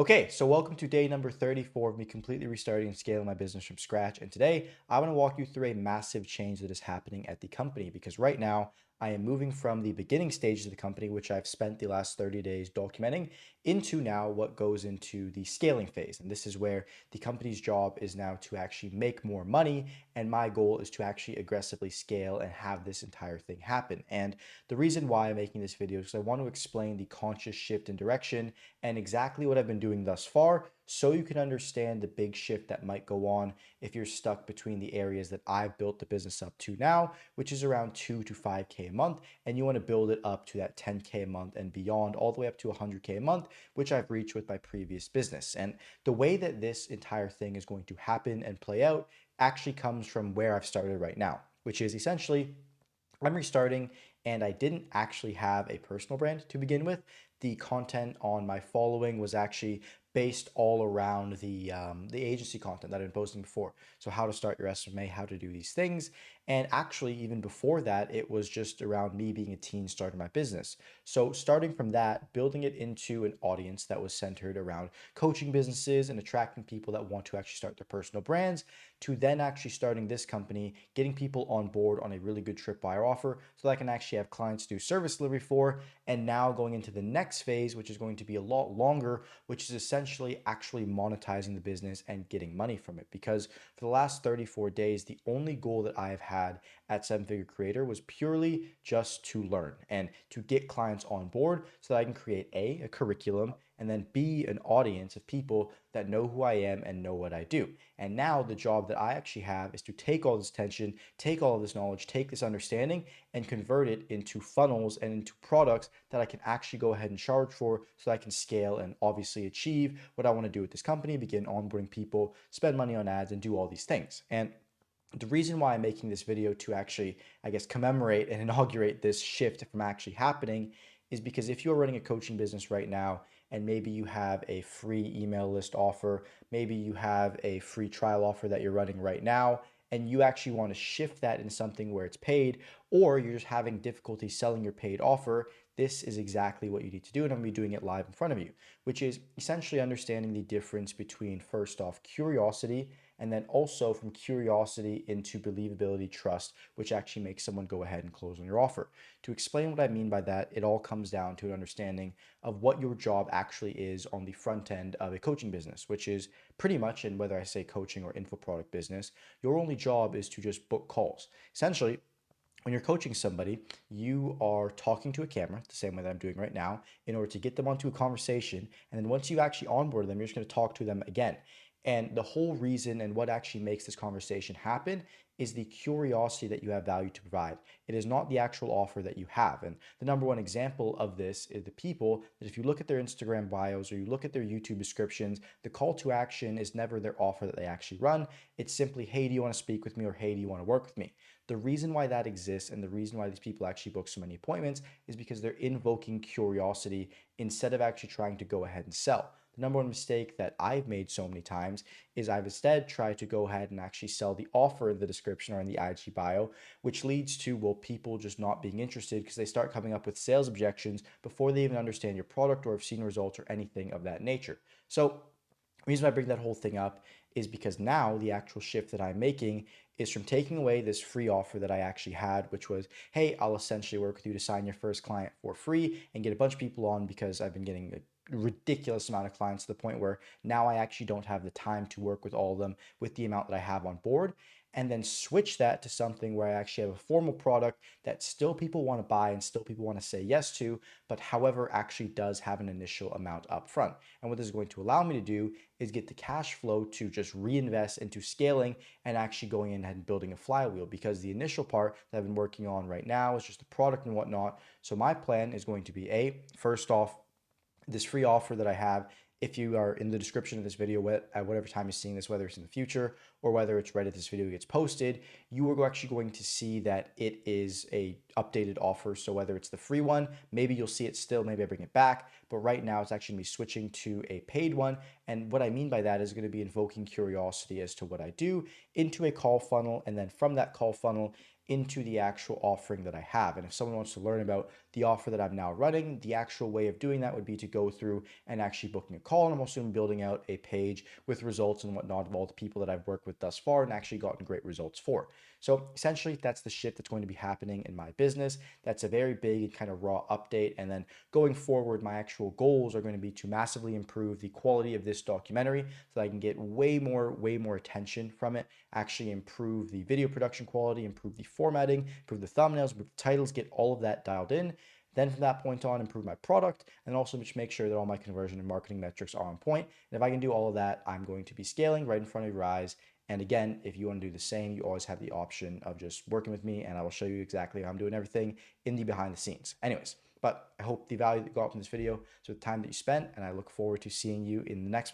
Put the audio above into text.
Okay, so welcome to day number 34 of me completely restarting and scaling my business from scratch. And today I want to walk you through a massive change that is happening at the company because right now I am moving from the beginning stages of the company, which I've spent the last 30 days documenting, into now what goes into the scaling phase. And this is where the company's job is now to actually make more money. And my goal is to actually aggressively scale and have this entire thing happen. And the reason why I'm making this video is because I want to explain the conscious shift in direction and exactly what I've been doing thus far so you can understand the big shift that might go on if you're stuck between the areas that I've built the business up to now, which is around 2 to 5K a month, and you want to build it up to that 10K a month and beyond, all the way up to 100K a month, which I've reached with my previous business. And the way that this entire thing is going to happen and play out actually comes from where I've started right now, which is essentially I'm restarting and I didn't actually have a personal brand to begin with. The content on my following was actually based all around the agency content that I've been posting before. So how to start your SMA, how to do these things. And actually, even before that, it was just around me being a teen starting my business. So starting from that, building it into an audience that was centered around coaching businesses and attracting people that want to actually start their personal brands, to then actually starting this company, getting people on board on a really good tripwire offer so that I can actually have clients do service delivery for, and now going into the next phase, which is going to be a lot longer, which is essentially actually monetizing the business and getting money from it. Because for the last 34 days, the only goal that I have had at Seven Figure Creator was purely just to learn and to get clients on board so that I can create a curriculum and then B, an audience of people that know who I am and know what I do. And now the job that I actually have is to take all this attention, take all of this knowledge, take this understanding, and convert it into funnels and into products that I can actually go ahead and charge for so I can scale and obviously achieve what I want to do with this company, begin onboarding people, spend money on ads, and do all these things. And the reason why I'm making this video to actually, I guess, commemorate and inaugurate this shift from actually happening is because if you're running a coaching business right now and maybe you have a free email list offer, maybe you have a free trial offer that you're running right now, and you actually want to shift that into something where it's paid, or you're just having difficulty selling your paid offer, this is exactly what you need to do. And I'm going to be doing it live in front of you, which is essentially understanding the difference between, first off, curiosity, and then also from curiosity into believability, trust, which actually makes someone go ahead and close on your offer. To explain what I mean by that, it all comes down to an understanding of what your job actually is on the front end of a coaching business, which is pretty much, and whether I say coaching or info product business, your only job is to just book calls. Essentially, when you're coaching somebody, you are talking to a camera the same way that I'm doing right now in order to get them onto a conversation. And then once you actually onboard them, you're just going to talk to them again. And the whole reason and what actually makes this conversation happen is the curiosity that you have value to provide. It is not the actual offer that you have. And the number one example of this is the people that if you look at their Instagram bios or you look at their YouTube descriptions, the call to action is never their offer that they actually run. It's simply, hey, do you want to speak with me? Or hey, do you want to work with me? The reason why that exists and the reason why these people actually book so many appointments is because they're invoking curiosity instead of actually trying to go ahead and sell. The number one mistake that I've made so many times is I've instead tried to go ahead and actually sell the offer in the description or in the IG bio, which leads to, well, people just not being interested because they start coming up with sales objections before they even understand your product or have seen results or anything of that nature. So the reason I bring that whole thing up is because now the actual shift that I'm making is from taking away this free offer that I actually had, which was, hey, I'll essentially work with you to sign your first client for free and get a bunch of people on because I've been getting a ridiculous amount of clients to the point where now I actually don't have the time to work with all of them with the amount that I have on board, and then switch that to something where I actually have a formal product that still people want to buy and still people want to say yes to, but however actually does have an initial amount up front. And what this is going to allow me to do is get the cash flow to just reinvest into scaling and actually going in and building a flywheel, because the initial part that I've been working on right now is just the product and whatnot. So my plan is going to be first off, this free offer that I have. If you are in the description of this video at whatever time you're seeing this, whether it's in the future or whether it's right at this video gets posted, you are actually going to see that it is a updated offer. So whether it's the free one, maybe you'll see it still, maybe I bring it back, but right now it's actually gonna be switching to a paid one. And what I mean by that is going to be invoking curiosity as to what I do into a call funnel, and then from that call funnel into the actual offering that I have. And if someone wants to learn about the offer that I'm now running. The actual way of doing that would be to go through and actually booking a call. And I'm also building out a page with results and whatnot of all the people that I've worked with thus far and actually gotten great results for. So essentially, that's the shift that's going to be happening in my business. That's a very big and kind of raw update. And then going forward, my actual goals are going to be to massively improve the quality of this documentary so that I can get way more attention from it, actually improve the video production quality, improve the formatting, improve the thumbnails, improve the titles, get all of that dialed in. Then from that point on, improve my product and also just make sure that all my conversion and marketing metrics are on point. And if I can do all of that, I'm going to be scaling right in front of your eyes. And again, if you want to do the same, you always have the option of just working with me and I will show you exactly how I'm doing everything in the behind the scenes. Anyways, but I hope the value that you got from this video, so the time that you spent, and I look forward to seeing you in the next one.